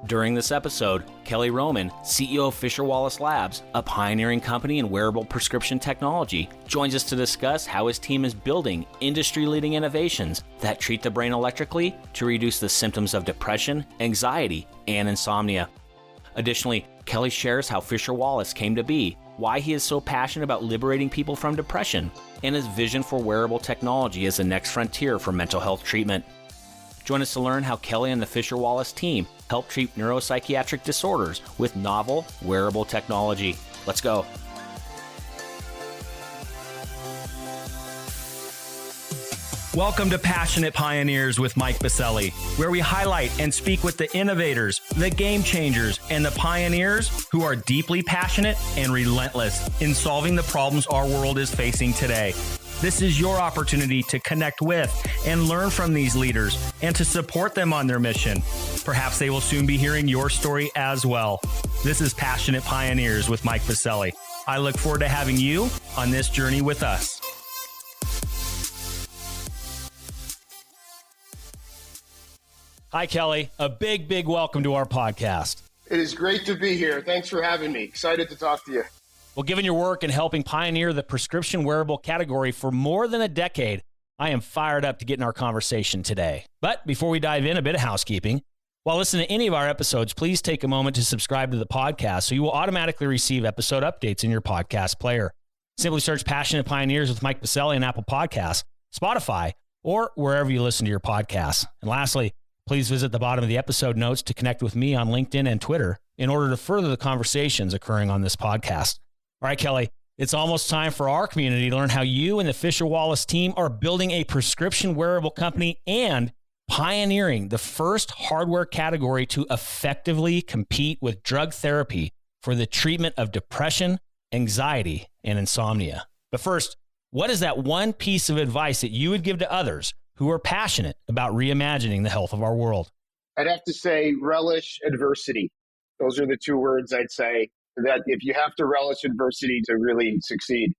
During this episode, Kelly Roman, CEO of Fisher Wallace Labs, a pioneering company in wearable prescription technology, joins us to discuss how his team is building industry-leading innovations that treat the brain electrically to reduce the symptoms of depression, anxiety, and insomnia. Additionally, Kelly shares how Fisher Wallace came to be, why he is so passionate about liberating people from depression, and his vision for wearable technology as the next frontier for mental health treatment. Join us to learn how Kelly and the Fisher Wallace team help treat neuropsychiatric disorders with novel, wearable technology. Let's go. Welcome to Passionate Pioneers with Mike Biselli, where we highlight and speak with the innovators, the game changers, and the pioneers who are deeply passionate and relentless in solving the problems our world is facing today. This is your opportunity to connect with and learn from these leaders and to support them on their mission. Perhaps they will soon be hearing your story as well. This is Passionate Pioneers with Mike Biselli. I look forward to having you on this journey with us. Hi, Kelly. A big welcome to our podcast. It is great to be here. Thanks for having me. Excited to talk to you. Well, given your work in helping pioneer the prescription wearable category for more than a decade, I am fired up to get in our conversation today. But before we dive in, a bit of housekeeping. While listening to any of our episodes, please take a moment to subscribe to the podcast so you will automatically receive episode updates in your podcast player. Simply search Passionate Pioneers with Mike Biselli on Apple Podcasts, Spotify, or wherever you listen to your podcasts. And lastly, please visit the bottom of the episode notes to connect with me on LinkedIn and Twitter in order to further the conversations occurring on this podcast. All right, Kelly, it's almost time for our community to learn how you and the Fisher Wallace team are building a prescription wearable company and pioneering the first hardware category to effectively compete with drug therapy for the treatment of depression, anxiety, and insomnia. But first, what is that one piece of advice that you would give to others who are passionate about reimagining the health of our world? I'd have to say relish adversity. Those are the two words I'd say. That if you have to relish adversity to really succeed.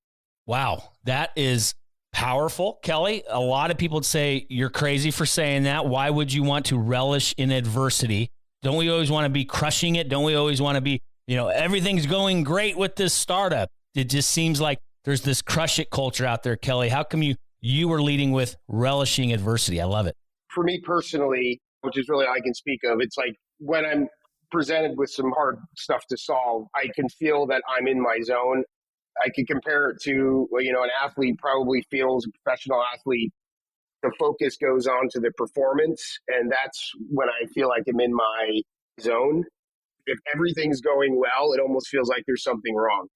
Wow, that is powerful, Kelly. A lot of people would say you're crazy for saying that. Why would you want to relish in adversity? Don't we always want to be crushing it? Don't we always want to be, everything's going great with this startup? It just seems like there's this crush it culture out there, Kelly. How come you were leading with relishing adversity? I love it. For me personally, which is really all I can speak of, it's like when I'm presented with some hard stuff to solve, I can feel that I'm in my zone. I could compare it to, an athlete probably feels, a professional athlete, the focus goes on to the performance. And that's when I feel like I'm in my zone. If everything's going well, it almost feels like there's something wrong.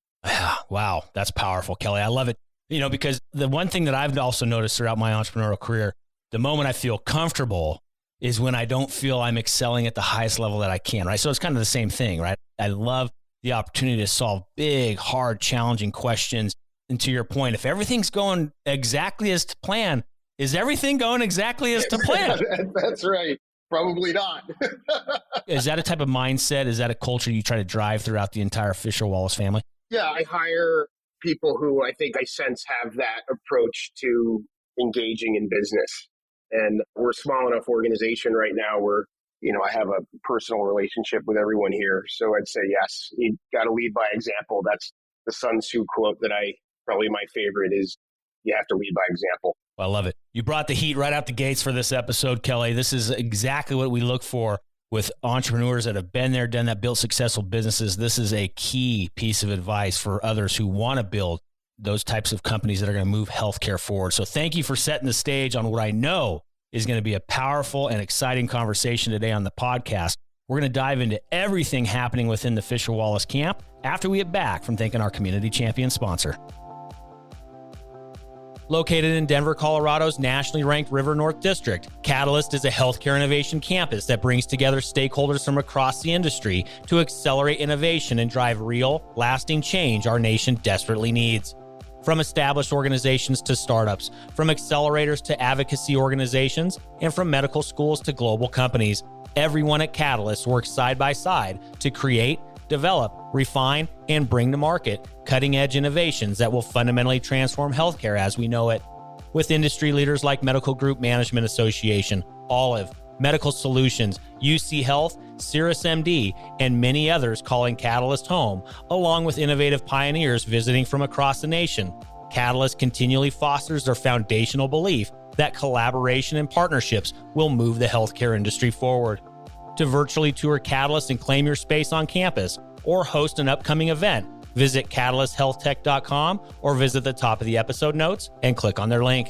Wow. That's powerful, Kelly. I love it. Because the one thing that I've also noticed throughout my entrepreneurial career, the moment I feel comfortable is when I don't feel I'm excelling at the highest level that I can, right? So it's kind of the same thing, right? I love the opportunity to solve big, hard, challenging questions. And to your point, if everything's going exactly as to plan, is everything going exactly as to plan? That's right. Probably not. Is that a type of mindset? Is that a culture you try to drive throughout the entire Fisher Wallace family? Yeah, I hire people who I think I sense have that approach to engaging in business. And we're a small enough organization right now where, I have a personal relationship with everyone here. So I'd say, yes, you got to lead by example. That's the Sun Tzu quote that probably my favorite is, you have to lead by example. Well, I love it. You brought the heat right out the gates for this episode, Kelly. This is exactly what we look for with entrepreneurs that have been there, done that, built successful businesses. This is a key piece of advice for others who want to build those types of companies that are going to move healthcare forward. So thank you for setting the stage on what I know is going to be a powerful and exciting conversation today on the podcast. We're going to dive into everything happening within the Fisher Wallace camp after we get back from thanking our community champion sponsor. Located in Denver, Colorado's nationally ranked River North District, Catalyst is a healthcare innovation campus that brings together stakeholders from across the industry to accelerate innovation and drive real, lasting change our nation desperately needs. From established organizations to startups, from accelerators to advocacy organizations, and from medical schools to global companies, everyone at Catalyst works side by side to create, develop, refine, and bring to market cutting-edge innovations that will fundamentally transform healthcare as we know it. With industry leaders like Medical Group Management Association, Olive, Medical Solutions, UC Health, Cirrus MD, and many others calling Catalyst home, along with innovative pioneers visiting from across the nation. Catalyst continually fosters their foundational belief that collaboration and partnerships will move the healthcare industry forward. To virtually tour Catalyst and claim your space on campus or host an upcoming event, visit catalysthealthtech.com or visit the top of the episode notes and click on their link.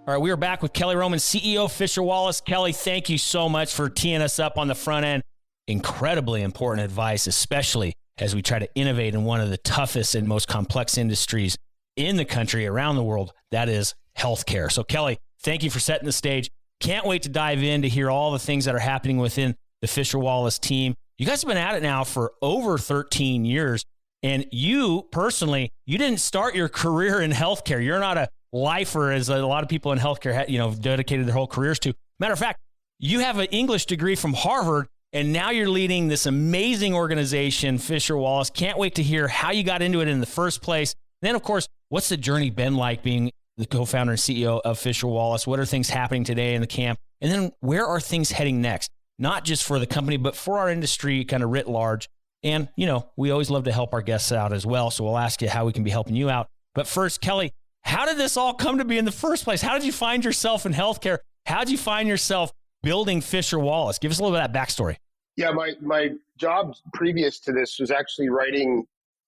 All right, we are back with Kelly Roman, CEO of Fisher Wallace. Kelly, thank you so much for teeing us up on the front end. Incredibly important advice, especially as we try to innovate in one of the toughest and most complex industries in the country, around the world, that is healthcare. So Kelly, thank you for setting the stage. Can't wait to dive in to hear all the things that are happening within the Fisher Wallace team. You guys have been at it now for over 13 years. And you personally, you didn't start your career in healthcare. You're not a lifer as a lot of people in healthcare, dedicated their whole careers to. Matter of fact, you have an English degree from Harvard, and now you're leading this amazing organization, Fisher Wallace. Can't wait to hear how you got into it in the first place. And then, of course, what's the journey been like being the co-founder and CEO of Fisher Wallace? What are things happening today in the camp? And then where are things heading next? Not just for the company, but for our industry kind of writ large. And, we always love to help our guests out as well. So we'll ask you how we can be helping you out. But first, Kelly, how did this all come to be in the first place? How did you find yourself in healthcare? How did you find yourself building Fisher Wallace? Give us a little bit of that backstory. Yeah, my job previous to this was actually writing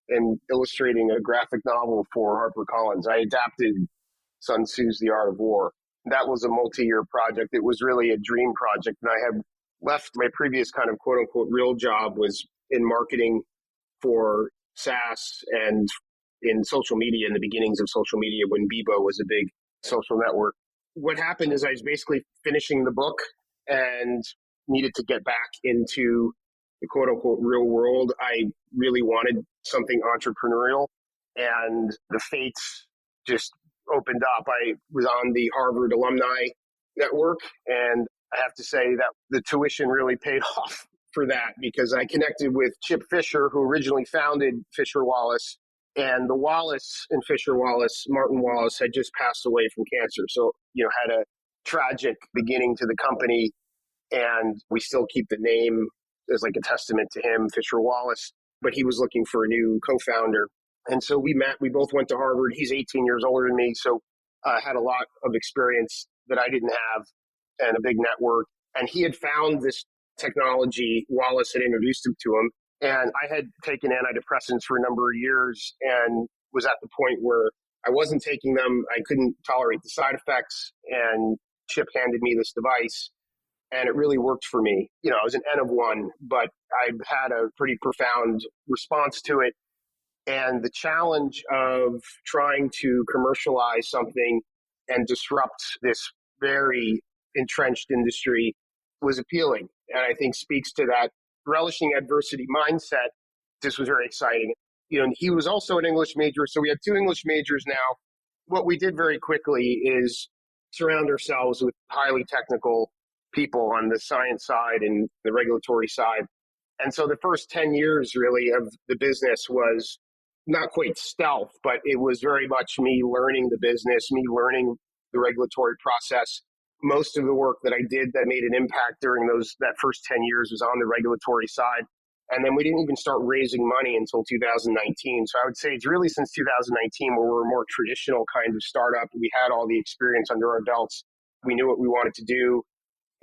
and illustrating a graphic novel for HarperCollins. I adapted Sun Tzu's The Art of War. That was a multi-year project. It was really a dream project. And I had left my previous kind of quote unquote real job was in marketing for SaaS and in social media, in the beginnings of social media when Bebo was a big social network. What happened is I was basically finishing the book and needed to get back into the quote unquote real world. I really wanted something entrepreneurial, and the fates just opened up. I was on the Harvard alumni network, and I have to say that the tuition really paid off for that, because I connected with Chip Fisher, who originally founded Fisher Wallace. And the Wallace and Fisher Wallace, Martin Wallace, had just passed away from cancer. So, had a tragic beginning to the company. And we still keep the name as like a testament to him, Fisher Wallace. But he was looking for a new co-founder. And so we met. We both went to Harvard. He's 18 years older than me. So I had a lot of experience that I didn't have and a big network. And he had found this technology. Wallace had introduced him to him. And I had taken antidepressants for a number of years and was at the point where I wasn't taking them. I couldn't tolerate the side effects. And Chip handed me this device, and it really worked for me. I was an N of one, but I had a pretty profound response to it. And the challenge of trying to commercialize something and disrupt this very entrenched industry was appealing. And I think speaks to that relishing adversity mindset. This was very exciting. And he was also an English major. So we had two English majors now. What we did very quickly is surround ourselves with highly technical people on the science side and the regulatory side. And so the first 10 years really of the business was not quite stealth, but it was very much me learning the business, me learning the regulatory process. Most of the work that I did that made an impact during that first 10 years was on the regulatory side. And then we didn't even start raising money until 2019. So I would say it's really since 2019 where we're a more traditional kind of startup. We had all the experience under our belts. We knew what we wanted to do,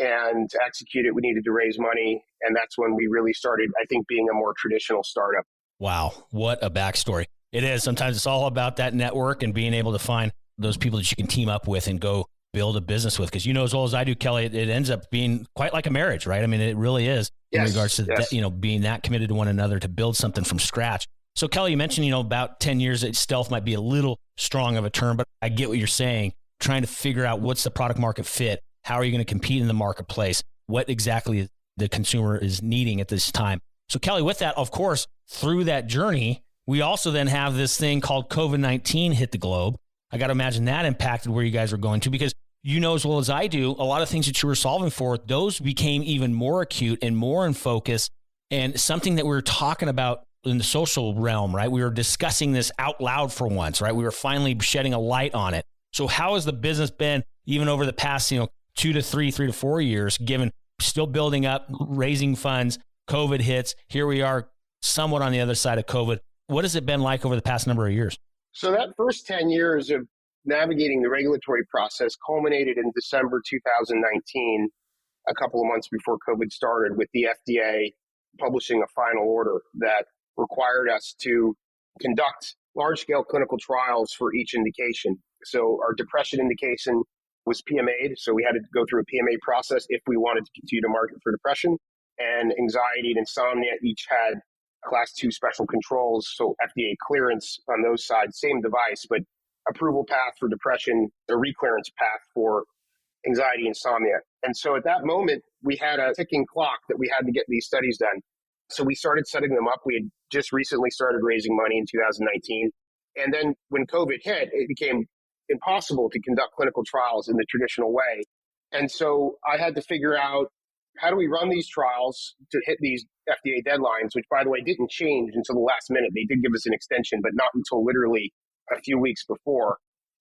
and to execute it, we needed to raise money. And that's when we really started, I think, being a more traditional startup. Wow. What a backstory. It is. Sometimes it's all about that network and being able to find those people that you can team up with and go build a business with. Because as well as I do, Kelly, it ends up being quite like a marriage, right? I mean, it really is in regards to that, being that committed to one another to build something from scratch. So Kelly, you mentioned, about 10 years, stealth might be a little strong of a term, but I get what you're saying. Trying to figure out what's the product market fit. How are you going to compete in the marketplace? What exactly the consumer is needing at this time? So Kelly, with that, of course, through that journey, we also then have this thing called COVID-19 hit the globe. I got to imagine that impacted where you guys were going to, because as well as I do, a lot of things that you were solving for, those became even more acute and more in focus, and something that we were talking about in the social realm, right? We were discussing this out loud for once, right? We were finally shedding a light on it. So how has the business been even over the past, 2 to 3 to 4 years, given still building up, raising funds, COVID hits. Here we are somewhat on the other side of COVID. What has it been like over the past number of years? So that first 10 years of navigating the regulatory process culminated in December 2019, a couple of months before COVID started, with the FDA publishing a final order that required us to conduct large-scale clinical trials for each indication. So our depression indication was PMA'd, so we had to go through a PMA process if we wanted to continue to market for depression. And anxiety and insomnia each had Class 2 special controls, so FDA clearance on those sides, same device, but approval path for depression, a reclearance path for anxiety, insomnia. And so at that moment, we had a ticking clock that we had to get these studies done. So we started setting them up. We had just recently started raising money in 2019. And then when COVID hit, it became impossible to conduct clinical trials in the traditional way. And so I had to figure out, how do we run these trials to hit these FDA deadlines, which, by the way, didn't change until the last minute. They did give us an extension, but not until literally a few weeks before.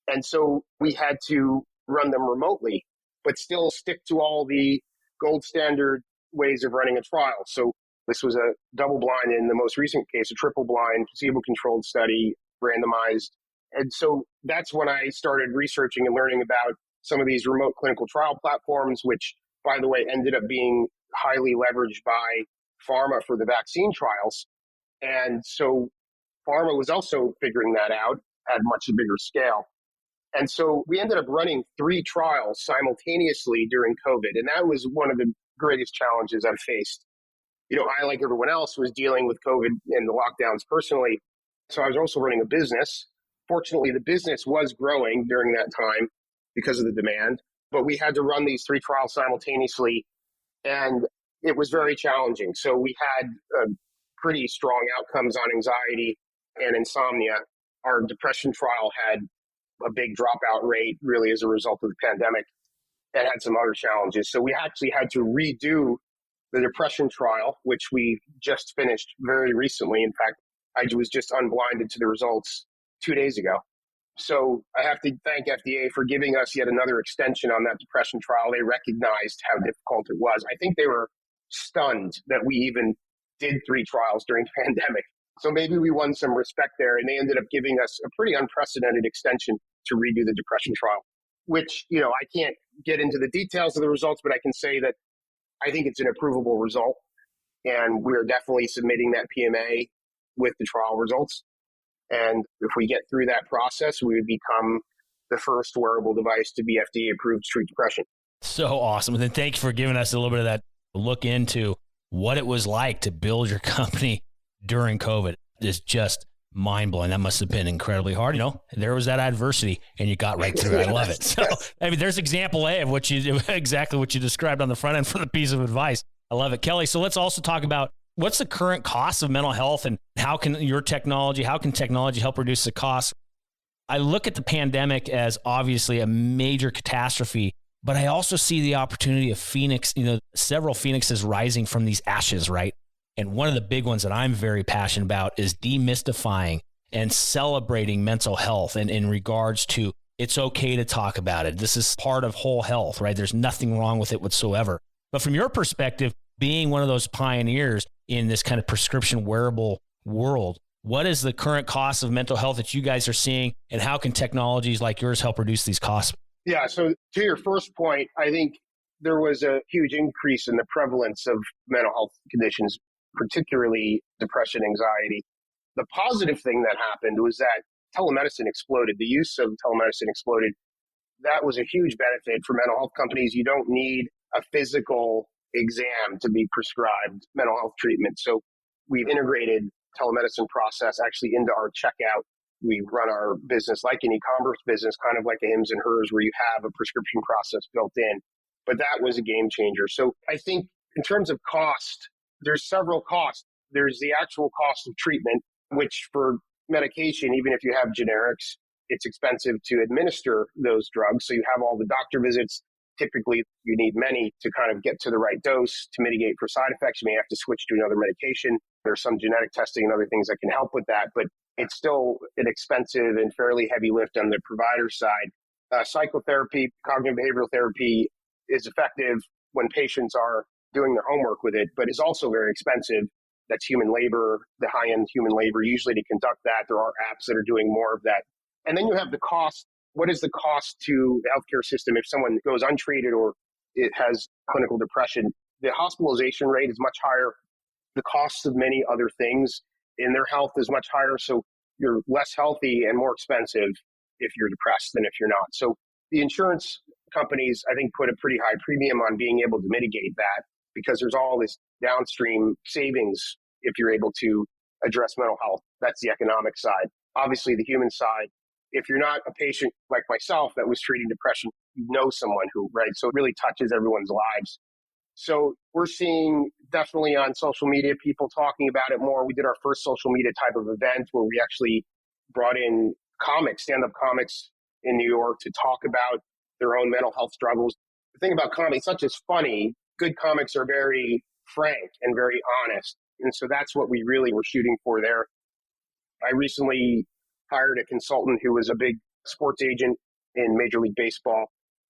And so we had to run them remotely, but still stick to all the gold standard ways of running a trial. So this was a double blind, in the most recent case, a triple blind, placebo-controlled study, randomized. And so that's when I started researching and learning about some of these remote clinical trial platforms, which, by the way, ended up being highly leveraged by pharma for the vaccine trials. And so pharma was also figuring that out at much bigger scale. And so we ended up running 3 trials simultaneously during COVID. And that was one of the greatest challenges I've faced. You know, I, like everyone else, was dealing with COVID and the lockdowns personally. So I was also running a business. Fortunately, the business was growing during that time because of the demand, but we had to run these 3 trials simultaneously, and it was very challenging. So we had pretty strong outcomes on anxiety and insomnia. Our depression trial had a big dropout rate, really, as a result of the pandemic, and had some other challenges. So we actually had to redo the depression trial, which we just finished very recently. In fact, I was just unblinded to the results 2 days ago. So I have to thank FDA for giving us yet another extension on that depression trial. They recognized how difficult it was. I think they were stunned that we even did 3 trials during the pandemic. So maybe we won some respect there, and they ended up giving us a pretty unprecedented extension to redo the depression trial, which, you know, I can't get into the details of the results, but I can say that I think it's an approvable result, and we're definitely submitting that PMA with the trial results. And if we get through that process, we would become the first wearable device to be FDA approved to treat depression. So awesome. And then thank you for giving us a little bit of that look into what it was like to build your company during COVID. It's just mind-blowing. That must have been incredibly hard. You know, there was that adversity and you got right through it. I love it. So, I mean, there's example A of what you exactly what you described on the front end for the piece of advice. I love it. Kelly, so let's also talk about what's the current cost of mental health, and how can technology help reduce the cost? I look at the pandemic as obviously a major catastrophe, but I also see the opportunity of several phoenixes rising from these ashes, right? And one of the big ones that I'm very passionate about is demystifying and celebrating mental health, and in regards to it's okay to talk about it. This is part of whole health, right? There's nothing wrong with it whatsoever. But from your perspective, being one of those pioneers in this kind of prescription wearable world, what is the current cost of mental health that you guys are seeing, and how can technologies like yours help reduce these costs? Yeah, so to your first point, I think there was a huge increase in the prevalence of mental health conditions, particularly depression, anxiety. The positive thing that happened was that telemedicine exploded. The use of telemedicine exploded. That was a huge benefit for mental health companies. You don't need a physical exam to be prescribed mental health treatment. So we've integrated telemedicine process actually into our checkout. We run our business like an e-commerce business, kind of like a Hims and Hers, where you have a prescription process built in. But that was a game changer. So I think in terms of cost, there's several costs. There's the actual cost of treatment, which for medication, even if you have generics, it's expensive to administer those drugs. So you have all the doctor visits. Typically, you need many to kind of get to the right dose to mitigate for side effects. You may have to switch to another medication. There's some genetic testing and other things that can help with that, but it's still an expensive and fairly heavy lift on the provider side. Psychotherapy, cognitive behavioral therapy, is effective when patients are doing their homework with it, but is also very expensive. That's human labor, the high-end human labor, usually to conduct that. There are apps that are doing more of that. And then you have the cost. What is the cost to the healthcare system if someone goes untreated or it has clinical depression? The hospitalization rate is much higher. The cost of many other things in their health is much higher. So you're less healthy and more expensive if you're depressed than if you're not. So the insurance companies, I think, put a pretty high premium on being able to mitigate that because there's all this downstream savings if you're able to address mental health. That's the economic side. Obviously, the human side, if you're not a patient like myself that was treating depression, you know someone who, right? So it really touches everyone's lives. So we're seeing definitely on social media, people talking about it more. We did our first social media type of event where we actually brought in comics, stand-up comics in New York to talk about their own mental health struggles. The thing about comedy, it's not just funny. Good comics are very frank and very honest. And so that's what we really were shooting for there. I recently hired a consultant who was a big sports agent in Major League Baseball.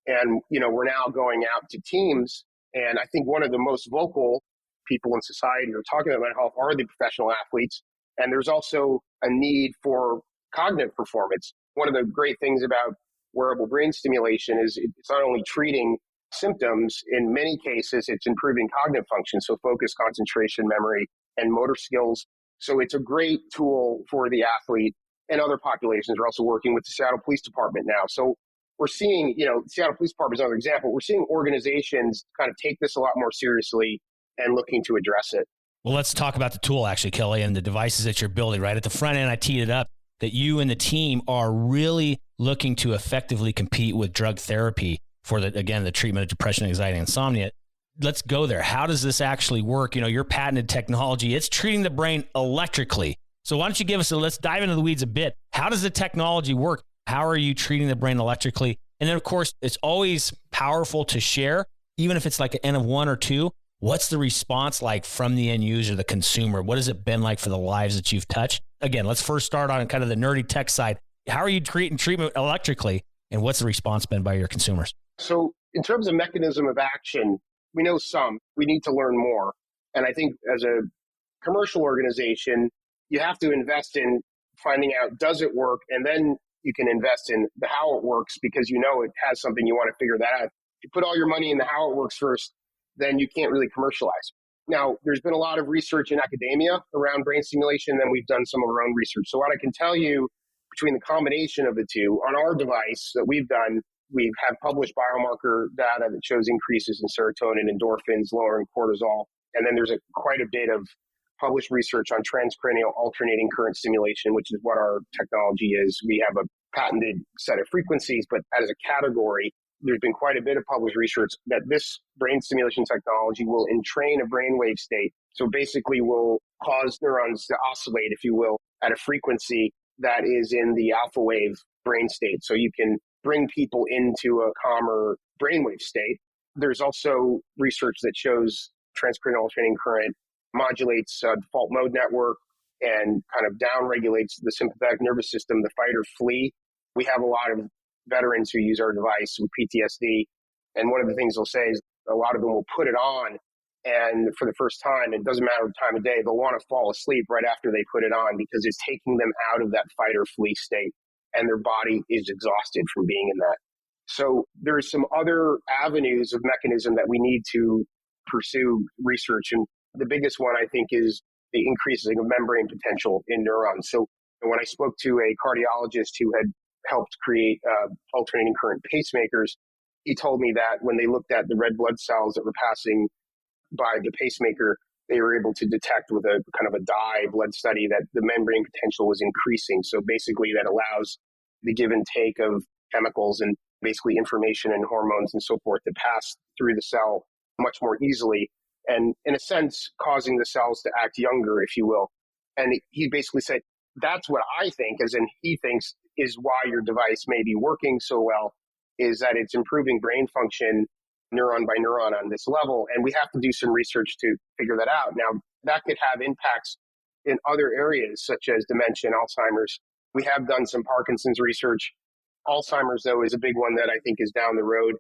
And, we're now going out to teams. And I think one of the most vocal people in society who are talking about mental health are the professional athletes. And there's also a need for cognitive performance. One of the great things about wearable brain stimulation is it's not only treating symptoms, in many cases, it's improving cognitive function. So focus, concentration, memory, and motor skills. So it's a great tool for the athlete, and other populations are also working with the Seattle Police Department now. So we're seeing, Seattle Police Department is another example. We're seeing organizations kind of take this a lot more seriously and looking to address it. Well, let's talk about the tool, actually, Kelly, and the devices that you're building. Right at the front end, I teed it up that you and the team are really looking to effectively compete with drug therapy for the treatment of depression, anxiety, and insomnia. Let's go there. How does this actually work? Your patented technology, it's treating the brain electrically. So why don't you let's dive into the weeds a bit. How does the technology work? How are you treating the brain electrically? And then, of course, it's always powerful to share, even if it's like an N of 1 or 2. What's the response like from the end user, the consumer? What has it been like for the lives that you've touched? Again, let's first start on kind of the nerdy tech side. How are you treating treatment electrically, and what's the response been by your consumers? So in terms of mechanism of action, we know some. We need to learn more. And I think as a commercial organization, you have to invest in finding out, does it work? And then you can invest in the how it works because it has something, you want to figure that out. If you put all your money in the how it works first, then you can't really commercialize. Now, there's been a lot of research in academia around brain stimulation, and we've done some of our own research. So what I can tell you between the combination of the two, on our device that we've done, we have published biomarker data that shows increases in serotonin, endorphins, lowering cortisol. And then there's quite a bit of published research on transcranial alternating current stimulation, which is what our technology is. We have a patented set of frequencies, but as a category, there's been quite a bit of published research that this brain stimulation technology will entrain a brainwave state. So basically will cause neurons to oscillate, if you will, at a frequency that is in the alpha wave brain state. So you can bring people into a calmer brainwave state. There's also research that shows transcranial alternating current modulates default mode network and kind of downregulates the sympathetic nervous system, the fight or flee. We have a lot of veterans who use our device with PTSD. And one of the things they'll say is a lot of them will put it on, and for the first time, it doesn't matter the time of day, they'll want to fall asleep right after they put it on because it's taking them out of that fight or flee state, and their body is exhausted from being in that. So there's some other avenues of mechanism that we need to pursue research. And the biggest one, I think, is the increasing of membrane potential in neurons. So when I spoke to a cardiologist who had helped create alternating current pacemakers, he told me that when they looked at the red blood cells that were passing by the pacemaker, they were able to detect with a kind of a dye blood study that the membrane potential was increasing. So basically that allows the give and take of chemicals and basically information and hormones and so forth to pass through the cell much more easily, and in a sense causing the cells to act younger, if you will. And he basically said, that's what I think, as in he thinks is why your device may be working so well, is that it's improving brain function neuron by neuron on this level. And we have to do some research to figure that out. Now, that could have impacts in other areas such as dementia and Alzheimer's. We have done some Parkinson's research. Alzheimer's, though, is a big one that I think is down the road.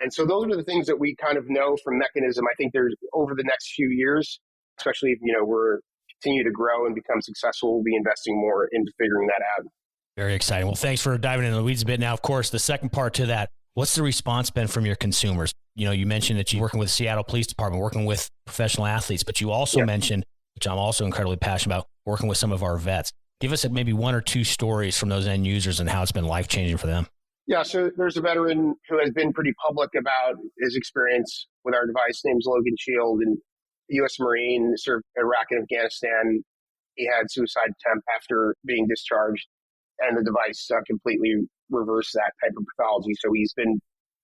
And so those are the things that we kind of know from mechanism. I think there's over the next few years, especially if, we're continue to grow and become successful, we'll be investing more into figuring that out. Very exciting. Well, thanks for diving into the weeds a bit. Now, of course, the second part to that, what's the response been from your consumers? You mentioned that you're working with the Seattle Police Department, working with professional athletes, but you also mentioned, which I'm also incredibly passionate about, working with some of our vets. Give us maybe one or two stories from those end users and how it's been life-changing for them. Yeah, so there's a veteran who has been pretty public about his experience with our device. His name's Logan Shield, and U.S. Marine, served Iraq and Afghanistan. He had suicide attempt after being discharged, and the device completely reversed that type of pathology. So he's been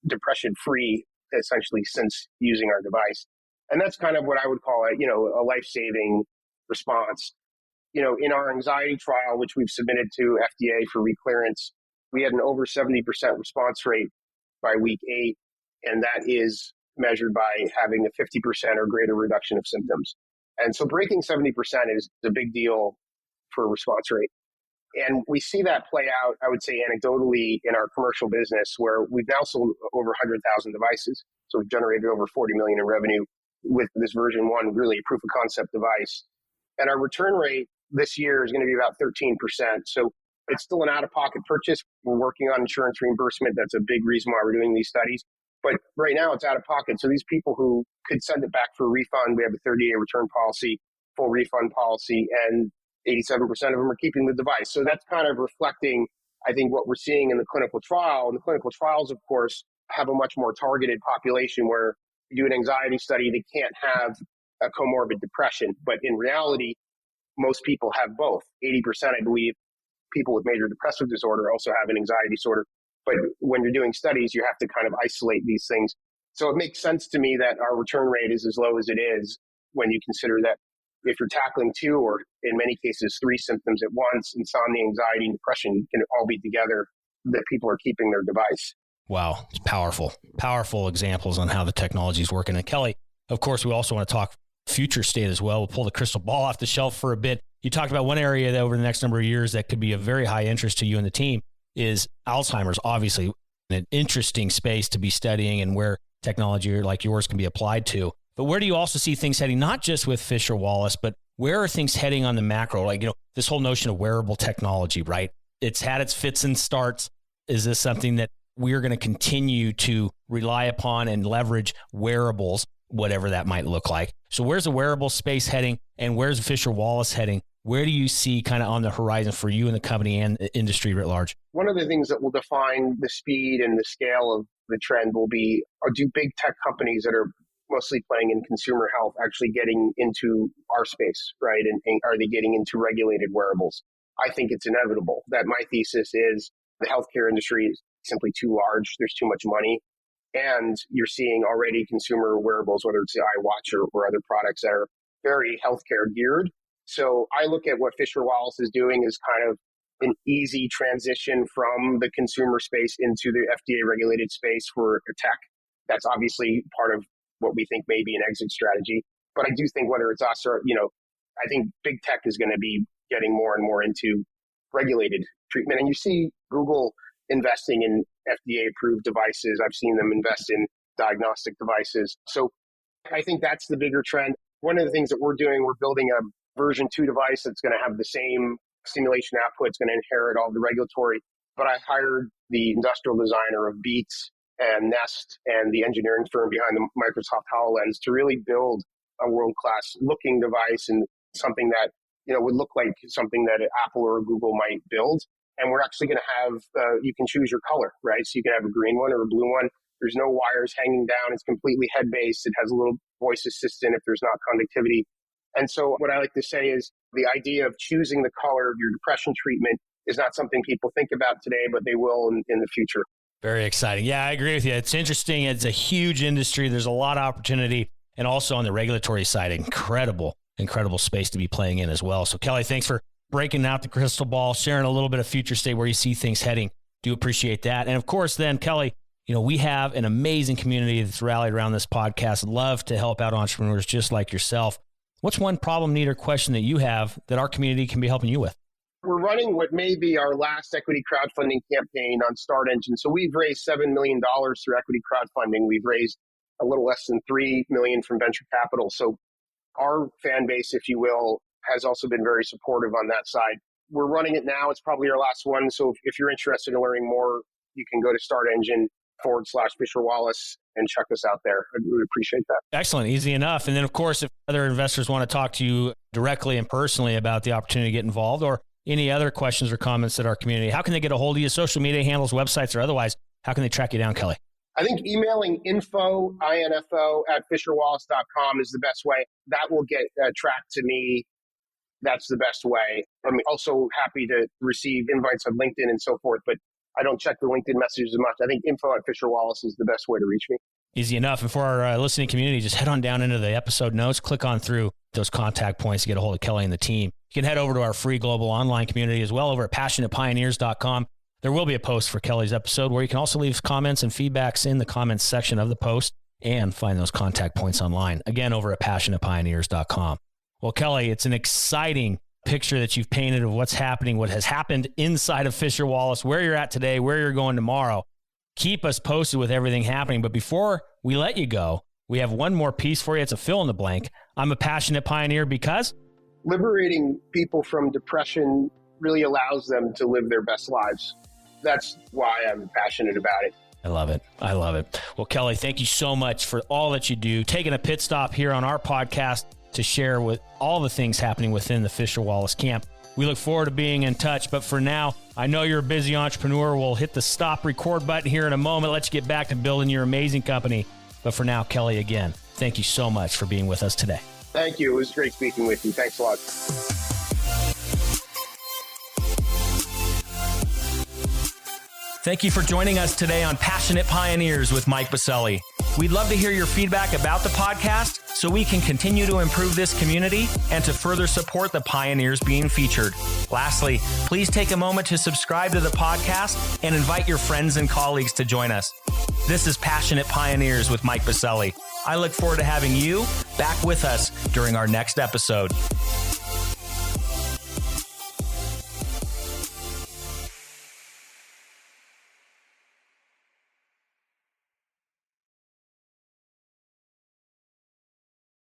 depression-free essentially since using our device. And that's kind of what I would call a life-saving response. In our anxiety trial, which we've submitted to FDA for reclearance, we had an over 70% response rate by week 8, and that is measured by having a 50% or greater reduction of symptoms. And so breaking 70% is a big deal for response rate. And we see that play out, I would say, anecdotally in our commercial business, where we've now sold over 100,000 devices. So we've generated over 40 million in revenue with this version 1, really a proof of concept device. And our return rate this year is going to be about 13%. So it's still an out-of-pocket purchase. We're working on insurance reimbursement. That's a big reason why we're doing these studies. But right now it's out of pocket. So these people who could send it back for a refund, we have a 30-day return policy, full refund policy, and 87% of them are keeping the device. So that's kind of reflecting, I think, what we're seeing in the clinical trial. And the clinical trials, of course, have a much more targeted population where you do an anxiety study, they can't have a comorbid depression. But in reality, most people have both. 80%, I believe, people with major depressive disorder also have an anxiety disorder. But when you're doing studies, you have to kind of isolate these things. So it makes sense to me that our return rate is as low as it is when you consider that if you're tackling 2 or in many cases 3 symptoms at once, insomnia, anxiety, and depression can all be together, that people are keeping their device. Wow. It's powerful examples on how the technology is working. And Kelly, of course, we also want to talk future state as well. We'll pull the crystal ball off the shelf for a bit. You talked about one area that over the next number of years that could be of very high interest to you and the team is Alzheimer's, obviously an interesting space to be studying and where technology like yours can be applied to. But where do you also see things heading, not just with Fisher-Wallace, but where are things heading on the macro? Like, this whole notion of wearable technology, right? It's had its fits and starts. Is this something that we're going to continue to rely upon and leverage wearables, whatever that might look like? So where's the wearable space heading and where's Fisher-Wallace heading? Where do you see kind of on the horizon for you and the company and the industry writ large? One of the things that will define the speed and the scale of the trend will be, do big tech companies that are mostly playing in consumer health actually getting into our space, right? And are they getting into regulated wearables? I think it's inevitable. That my thesis is the healthcare industry is simply too large. There's too much money. And you're seeing already consumer wearables, whether it's the iWatch or other products that are very healthcare geared. So I look at what Fisher-Wallace is doing as kind of an easy transition from the consumer space into the FDA regulated space for a tech. That's obviously part of what we think may be an exit strategy. But I do think whether it's us or, I think big tech is going to be getting more and more into regulated treatment. And you see Google investing in FDA approved devices. I've seen them invest in diagnostic devices. So I think that's the bigger trend. One of the things that we're doing, we're building a version 2 device that's going to have the same stimulation output. It's going to inherit all the regulatory. But I hired the industrial designer of Beats and Nest and the engineering firm behind the Microsoft HoloLens to really build a world-class looking device and something that, would look like something that Apple or Google might build. And we're actually going to have, you can choose your color, right? So you can have a green one or a blue one. There's no wires hanging down. It's completely head-based. It has a little voice assistant if there's not conductivity. And so what I like to say is the idea of choosing the color of your depression treatment is not something people think about today, but they will in the future. Very exciting. Yeah, I agree with you. It's interesting. It's a huge industry. There's a lot of opportunity. And also on the regulatory side, incredible space to be playing in as well. So Kelly, thanks for breaking out the crystal ball, sharing a little bit of future state where you see things heading. Do appreciate that. And of course, then Kelly, we have an amazing community that's rallied around this podcast. Love to help out entrepreneurs just like yourself. What's one problem, need, or question that you have that our community can be helping you with? We're running what may be our last equity crowdfunding campaign on Start Engine. So we've raised $7 million through equity crowdfunding. We've raised a little less than $3 million from venture capital. So our fan base, if you will, has also been very supportive on that side. We're running it now. It's probably our last one. So if you're interested in learning more, you can go to StartEngine.com/Fisher Wallace and check us out there. I would appreciate that. Excellent. Easy enough. And then, of course, if other investors want to talk to you directly and personally about the opportunity to get involved or any other questions or comments at our community, how can they get a hold of you? Social media handles, websites, or otherwise, how can they track you down, Kelly? I think emailing info at fisherwallace.com is the best way. That will get tracked to me. That's the best way. I'm also happy to receive invites on LinkedIn and so forth, but I don't check the LinkedIn messages as much. I think info at Fisher Wallace is the best way to reach me. Easy enough. And for our listening community, just head on down into the episode notes, click on through those contact points to get a hold of Kelly and the team. You can head over to our free global online community as well over at passionatepioneers.com. There will be a post for Kelly's episode where you can also leave comments and feedbacks in the comments section of the post and find those contact points online. Again, over at passionatepioneers.com. Well, Kelly, it's an exciting picture that you've painted of what's happening, what has happened inside of Fisher Wallace, where you're at today, where you're going tomorrow. Keep us posted with everything happening. But before we let you go, we have one more piece for you. It's a fill in the blank. I'm a passionate pioneer because liberating people from depression really allows them to live their best lives. That's why I'm passionate about it. I love it. I love it. Well, Kelly, thank you so much for all that you do, taking a pit stop here on our podcast to share with all the things happening within the Fisher Wallace camp. We look forward to being in touch, but for now, I know you're a busy entrepreneur. We'll hit the stop record button here in a moment. Let's get back to building your amazing company. But for now, Kelly, again, thank you so much for being with us today. Thank you. It was great speaking with you. Thanks a lot. Thank you for joining us today on Passionate Pioneers with Mike Biselli. We'd love to hear your feedback about the podcast so we can continue to improve this community and to further support the pioneers being featured. Lastly, please take a moment to subscribe to the podcast and invite your friends and colleagues to join us. This is Passionate Pioneers with Mike Biselli. I look forward to having you back with us during our next episode.